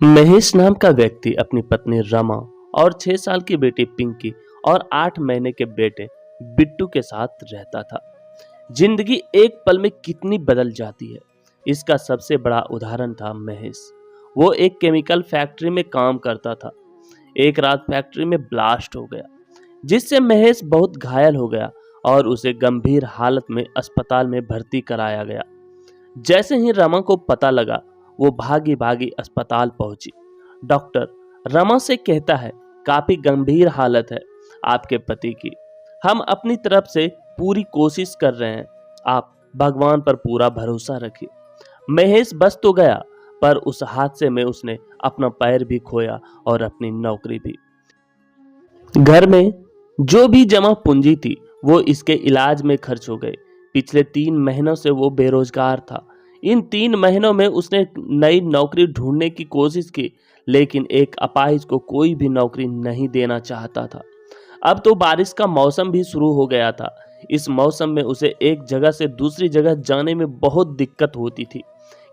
महेश नाम का व्यक्ति अपनी पत्नी रमा और 6 साल की बेटी पिंकी और 8 महीने के बेटे बिट्टू के साथ रहता था। जिंदगी एक पल में कितनी बदल जाती है, इसका सबसे बड़ा उदाहरण था महेश। वो एक केमिकल फैक्ट्री में काम करता था। एक रात फैक्ट्री में ब्लास्ट हो गया, जिससे महेश बहुत घायल हो गया और उसे गंभीर हालत में अस्पताल में भर्ती कराया गया। जैसे ही रमा को पता लगा, वो भागी भागी अस्पताल पहुंची। डॉक्टर रमा से कहता है, काफी गंभीर हालत है आपके पति की। हम अपनी तरफ से पूरी कोशिश कर रहे हैं, आप भगवान पर पूरा भरोसा रखिए। महेश बच तो गया, पर उस हादसे में उसने अपना पैर भी खोया और अपनी नौकरी भी। घर में जो भी जमा पूंजी थी वो इसके इलाज में खर्च हो गई। पिछले 3 महीनों से वो बेरोजगार था। इन 3 महीनों में उसने नई नौकरी ढूंढने की कोशिश की, लेकिन एक अपाहिज को कोई भी नौकरी नहीं देना चाहता था। अब तो बारिश का मौसम भी शुरू हो गया था। इस मौसम में उसे एक जगह से दूसरी जगह जाने में बहुत दिक्कत होती थी,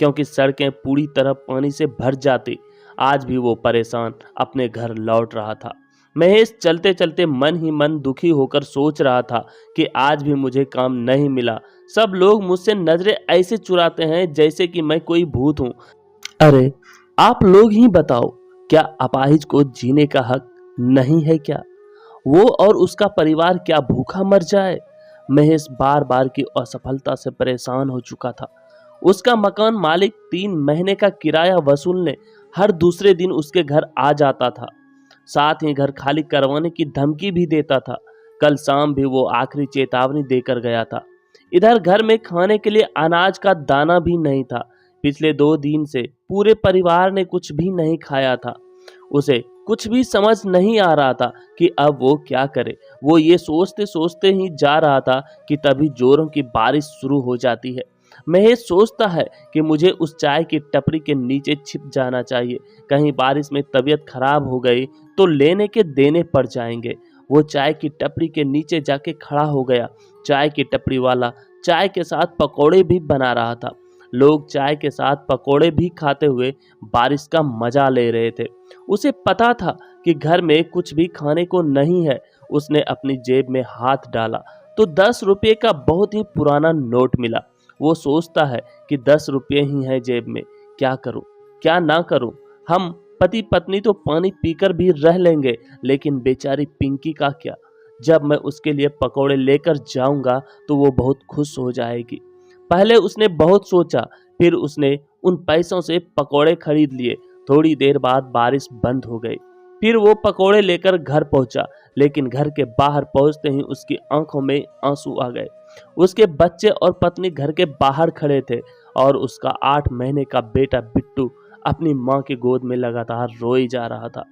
क्योंकि सड़कें पूरी तरह पानी से भर जाती। आज भी वो परेशान अपने घर लौट रहा था। महेश चलते चलते मन ही मन दुखी होकर सोच रहा था कि आज भी मुझे काम नहीं मिला। सब लोग मुझसे नजरें ऐसे चुराते हैं जैसे कि मैं कोई भूत हूँ। अरे आप लोग ही बताओ, क्या अपाहिज को जीने का हक नहीं है क्या? वो और उसका परिवार क्या भूखा मर जाए? महेश बार बार की असफलता से परेशान हो चुका था। उसका मकान मालिक 3 महीने का किराया वसूलने हर दूसरे दिन उसके घर आ जाता था। साथ ही घर खाली करवाने की धमकी भी देता था। कल शाम भी वो आखिरी चेतावनी देकर गया था। इधर घर में खाने के लिए अनाज का दाना भी नहीं था। पिछले 2 दिन से पूरे परिवार ने कुछ भी नहीं खाया था। उसे कुछ भी समझ नहीं आ रहा था कि अब वो क्या करे। वो ये सोचते सोचते ही जा रहा था कि तभी जोरों की बारिश शुरू हो जाती है। महेश सोचता है कि मुझे उस चाय की टपरी के नीचे छिप जाना चाहिए। कहीं बारिश में तबीयत खराब हो गई तो लेने के देने पड़ जाएंगे। वो चाय की टपरी के नीचे जाके खड़ा हो गया। चाय की टपरी वाला चाय के साथ पकौड़े भी बना रहा था। लोग चाय के साथ पकौड़े भी खाते हुए बारिश का मजा ले रहे थे। उसे पता था कि घर में कुछ भी खाने को नहीं है। उसने अपनी जेब में हाथ डाला तो 10 रुपये का बहुत ही पुराना नोट मिला। वो सोचता है कि 10 रुपये ही है जेब में, क्या करूं क्या ना करूं। हम पति पत्नी तो पानी पीकर भी रह लेंगे, लेकिन बेचारी पिंकी का क्या? जब मैं उसके लिए पकौड़े लेकर जाऊंगा तो वो बहुत खुश हो जाएगी। पहले उसने बहुत सोचा, फिर उसने उन पैसों से पकौड़े खरीद लिए। थोड़ी देर बाद बारिश बंद हो गई। फिर वो पकौड़े लेकर घर पहुंचा, लेकिन घर के बाहर पहुंचते ही उसकी आंखों में आंसू आ गए। उसके बच्चे और पत्नी घर के बाहर खड़े थे और उसका 8 महीने का बेटा बिट्टू अपनी मां की गोद में लगातार रोई जा रहा था।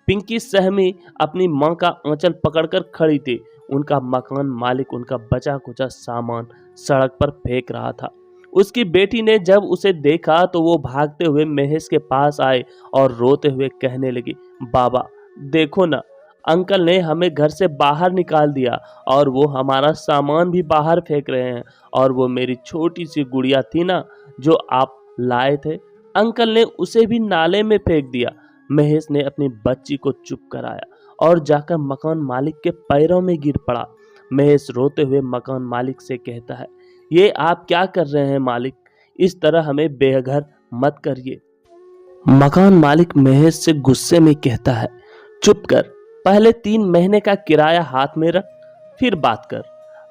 पिंकी सहमी अपनी मां का आंचल पकड़कर खड़ी थी। उनका मकान मालिक उनका बचा कुचा सामान सड़क पर फेंक रहा था। उसकी बेटी ने जब उसे देखा तो वो भागते हुए महेश के पास आए और रोते हुए कहने लगी, बाबा देखो ना, अंकल ने हमें घर से बाहर निकाल दिया और वो हमारा सामान भी बाहर फेंक रहे हैं। और वो मेरी छोटी सी गुड़िया थी ना, जो आप लाए थे, अंकल ने उसे भी नाले में फेंक दिया। महेश ने अपनी बच्ची को चुप कराया और जाकर मकान मालिक के पैरों में गिर पड़ा। महेश रोते हुए मकान मालिक से कहता है, ये आप क्या कर रहे हैं मालिक? इस तरह हमें बेघर मत करिए। मकान मालिक महेश से गुस्से में कहता है, चुप कर, पहले 3 महीने का किराया हाथ में रख, फिर बात कर।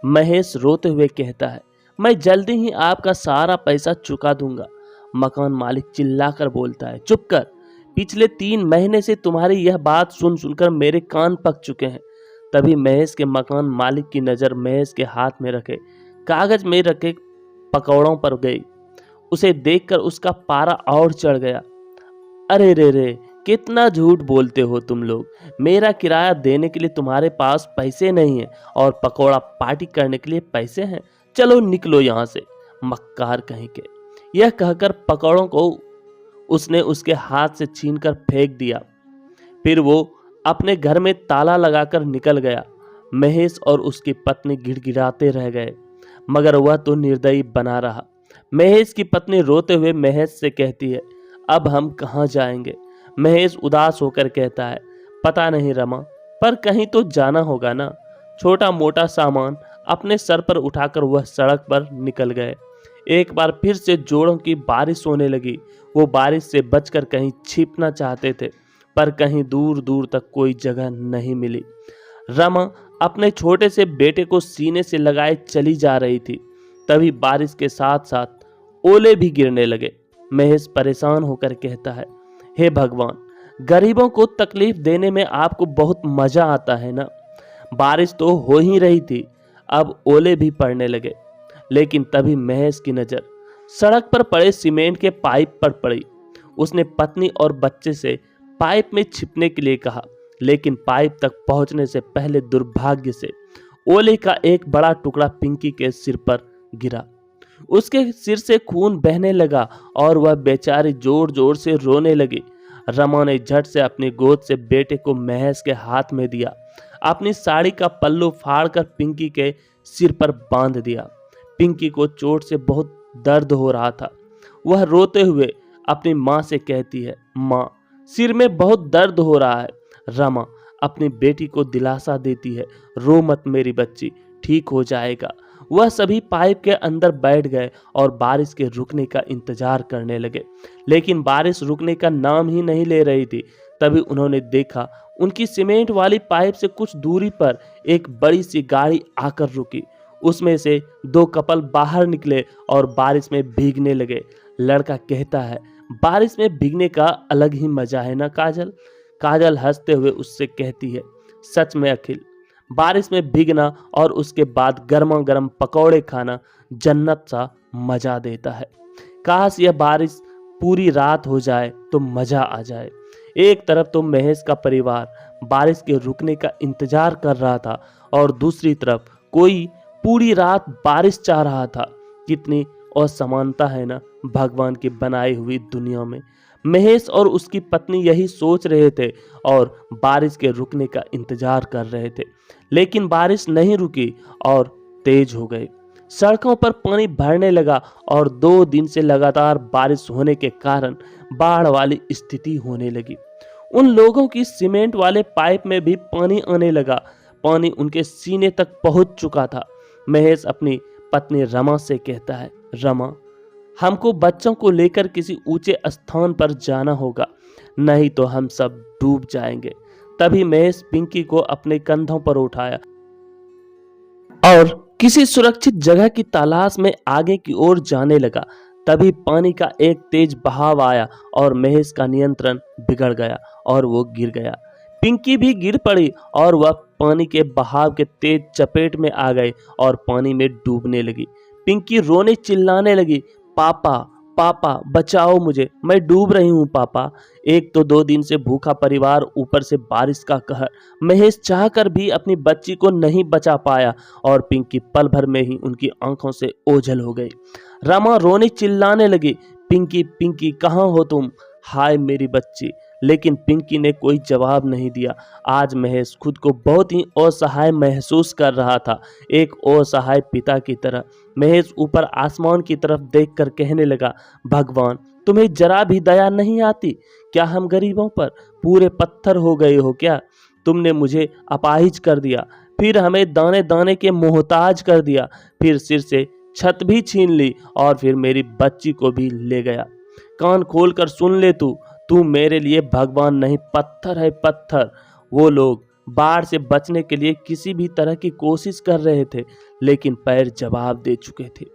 महेश रोते हुए कहता है, मैं जल्दी ही आपका सारा पैसा चुका दूंगा। मकान मालिक चिल्लाकर बोलता है, चुप कर, पिछले 3 महीने से तुम्हारी यह बात सुन सुनकर मेरे कान पक चुके हैं। तभी महेश के मकान मालिक की नजर महेश के हाथ में रखे कागज में रखे पकौड़ों पर गई। उसे देखकर उसका पारा और चढ़ गया। अरे रे रे, कितना झूठ बोलते हो तुम लोग। मेरा किराया देने के लिए तुम्हारे पास पैसे नहीं है और पकौड़ा पार्टी करने के लिए पैसे हैं। चलो निकलो यहाँ से, मक्कार कहीं के। यह कहकर पकौड़ों को उसने उसके हाथ से छीनकर फेंक दिया। फिर वो अपने घर में ताला लगाकर निकल गया। महेश और उसकी पत्नी गिड़गिड़ाते रह गए, मगर वह तो निर्दयी बना रहा। महेश की पत्नी रोते हुए महेश से कहती है, अब हम कहाँ जाएंगे? महेश उदास होकर कहता है, पता नहीं रमा, पर कहीं तो जाना होगा ना। छोटा मोटा सामान अपने सर पर उठाकर वह सड़क पर निकल गए। एक बार फिर से जोरों की बारिश होने लगी। वो बारिश से बचकर कहीं छिपना चाहते थे, पर कहीं दूर दूर तक कोई जगह नहीं मिली। रमा अपने छोटे से बेटे को सीने से लगाए चली जा रही थी। तभी बारिश के साथ साथ ओले भी गिरने लगे। महेश परेशान होकर कहता है, हे भगवान, गरीबों को तकलीफ देने में आपको बहुत मजा आता है ना। बारिश तो हो ही रही थी, अब ओले भी पड़ने लगे। लेकिन तभी महेश की नजर सड़क पर पड़े सीमेंट के पाइप पर पड़ी। उसने पत्नी और बच्चे से पाइप में छिपने के लिए कहा, लेकिन पाइप तक पहुंचने से पहले दुर्भाग्य से ओले का एक बड़ा टुकड़ा पिंकी के सिर पर गिरा। उसके सिर से खून बहने लगा और वह बेचारी जोर जोर से रोने लगी। रमा ने झट से अपनी गोद से बेटे को महेश के हाथ में दिया। अपनी साड़ी का पल्लू फाड़कर पिंकी के सिर पर बांध दिया। पिंकी को चोट से बहुत दर्द हो रहा था। वह रोते हुए अपनी माँ से कहती है, माँ, सिर में बहुत दर्द हो रहा है। रमा अपनी बेटी को दिलासा देती है, रो मत मेरी बच्ची, ठीक हो जाएगा। वह सभी पाइप के अंदर बैठ गए और बारिश के रुकने का इंतजार करने लगे, लेकिन बारिश रुकने का नाम ही नहीं ले रही थी। तभी उन्होंने देखा, उनकी सीमेंट वाली पाइप से कुछ दूरी पर एक बड़ी सी गाड़ी आकर रुकी। उसमें से दो कपल बाहर निकले और बारिश में भीगने लगे। लड़का कहता है, बारिश में भीगने का अलग ही मजा है ना काजल। काजल हंसते हुए उससे कहती है, सच में अखिल, बारिश में भीगना और उसके बाद गर्मा गर्म पकौड़े खाना जन्नत सा मजा देता है। काश यह बारिश पूरी रात हो जाए तो मजा आ जाए। एक तरफ तो महेश का परिवार बारिश के रुकने का इंतजार कर रहा था और दूसरी तरफ कोई पूरी रात बारिश चाह रहा था। कितनी असमानता है ना भगवान की बनाई हुई दुनिया में। महेश और उसकी पत्नी यही सोच रहे थे और बारिश के रुकने का इंतजार कर रहे थे, लेकिन बारिश नहीं रुकी और तेज हो गई। सड़कों पर पानी भरने लगा और 2 दिन से लगातार बारिश होने के कारण बाढ़ वाली स्थिति होने लगी। उन लोगों की सीमेंट वाले पाइप में भी पानी आने लगा। पानी उनके सीने तक पहुंच चुका था। महेश अपनी पत्नी रमा से कहता है, रमा, हमको बच्चों को लेकर किसी ऊंचे स्थान पर जाना होगा, नहीं तो हम सब डूब जाएंगे। तभी महेश पिंकी को अपने कंधों पर उठाया और किसी सुरक्षित जगह की तलाश में आगे की ओर जाने लगा। तभी पानी का एक तेज बहाव आया और महेश का नियंत्रण बिगड़ गया और वो गिर गया। पिंकी भी गिर पड़ी और वह पानी के बहाव के तेज चपेट में आ गई और पानी में डूबने लगी। पिंकी रोने चिल्लाने लगी, पापा पापा बचाओ मुझे, मैं डूब रही हूँ पापा। एक तो 2 दिन से भूखा परिवार, ऊपर से बारिश का कहर। महेश चाहकर भी अपनी बच्ची को नहीं बचा पाया और पिंकी पल भर में ही उनकी आंखों से ओझल हो गई। रमा रोने चिल्लाने लगी, पिंकी पिंकी कहाँ हो तुम, हाय मेरी बच्ची। लेकिन पिंकी ने कोई जवाब नहीं दिया। आज महेश खुद को बहुत ही असहाय महसूस कर रहा था, एक असहाय पिता की तरह। महेश ऊपर आसमान की तरफ देखकर कहने लगा, भगवान, तुम्हें जरा भी दया नहीं आती क्या? हम गरीबों पर पूरे पत्थर हो गए हो क्या? तुमने मुझे अपाहिज कर दिया, फिर हमें दाने दाने के मोहताज कर दिया, फिर सिर से छत भी छीन ली और फिर मेरी बच्ची को भी ले गया। कान खोलकर सुन ले, तू मेरे लिए भगवान नहीं, पत्थर है पत्थर। वो लोग बाढ़ से बचने के लिए किसी भी तरह की कोशिश कर रहे थे, लेकिन पैर जवाब दे चुके थे।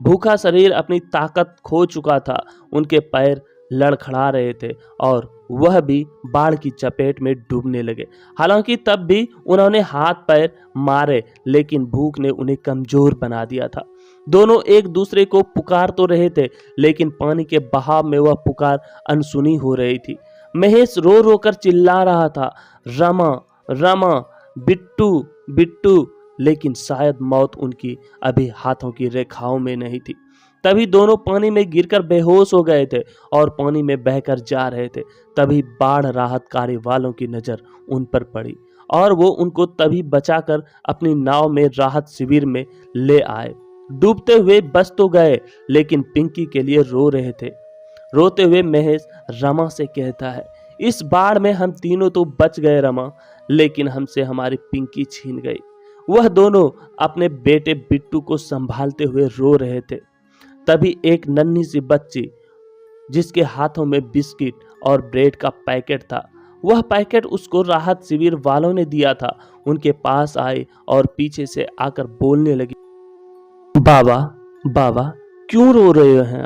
भूखा शरीर अपनी ताकत खो चुका था, उनके पैर लड़खड़ा रहे थे और वह भी बाढ़ की चपेट में डूबने लगे। हालांकि तब भी उन्होंने हाथ पैर मारे, लेकिन भूख ने उन्हें कमजोर बना दिया था। दोनों एक दूसरे को पुकार तो रहे थे, लेकिन पानी के बहाव में वह पुकार अनसुनी हो रही थी। महेश रो रो कर चिल्ला रहा था, रमा रमा, बिट्टू बिट्टू, लेकिन शायद मौत उनकी अभी हाथों की रेखाओं में नहीं थी। तभी दोनों पानी में गिरकर बेहोश हो गए थे और पानी में बहकर जा रहे थे। तभी बाढ़ राहत कार्य वालों की नजर उन पर पड़ी और वो उनको तभी बचाकर अपनी नाव में राहत शिविर में ले आए। डूबते हुए बच तो गए, लेकिन पिंकी के लिए रो रहे थे। रोते हुए महेश रमा से कहता है, इस बाढ़ में हम तीनों तो बच गए रमा, लेकिन हमसे हमारी पिंकी छीन गई। वह दोनों अपने बेटे बिट्टू को संभालते हुए रो रहे थे। तभी एक नन्ही सी बच्ची जिसके हाथों में बिस्किट और ब्रेड का पैकेट था, वह पैकेट उसको राहत शिविर वालों ने दिया था, उनके पास आई और पीछे से आकर बोलने लगी, बाबा बाबा क्यों रो रहे हैं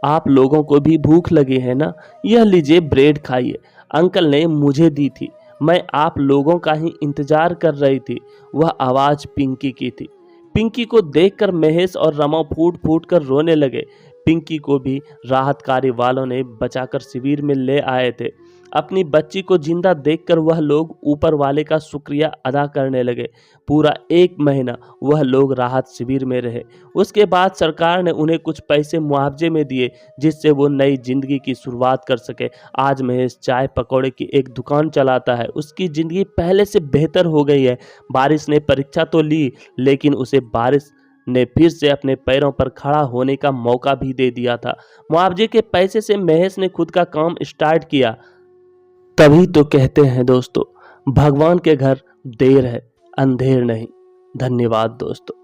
आप लोगों को भी भूख लगी है ना, यह लीजिए ब्रेड खाइए, अंकल ने मुझे दी थी, मैं आप लोगों का ही इंतजार कर रही थी। वह आवाज पिंकी की थी। पिंकी को देखकर महेश और रमा फूट फूट कर रोने लगे। पिंकी को भी राहत कार्य वालों ने बचाकर शिविर में ले आए थे। अपनी बच्ची को जिंदा देखकर वह लोग ऊपर वाले का शुक्रिया अदा करने लगे। पूरा 1 महीना वह लोग राहत शिविर में रहे। उसके बाद सरकार ने उन्हें कुछ पैसे मुआवजे में दिए, जिससे वो नई जिंदगी की शुरुआत कर सके। आज महेश चाय पकौड़े की एक दुकान चलाता है। उसकी जिंदगी पहले से बेहतर हो गई है। बारिश ने परीक्षा तो ली, लेकिन उसे बारिश ने फिर से अपने पैरों पर खड़ा होने का मौका भी दे दिया था। मुआवजे के पैसे से महेश ने खुद का काम स्टार्ट किया। तभी तो कहते हैं दोस्तों, भगवान के घर देर है, अंधेर नहीं। धन्यवाद दोस्तों।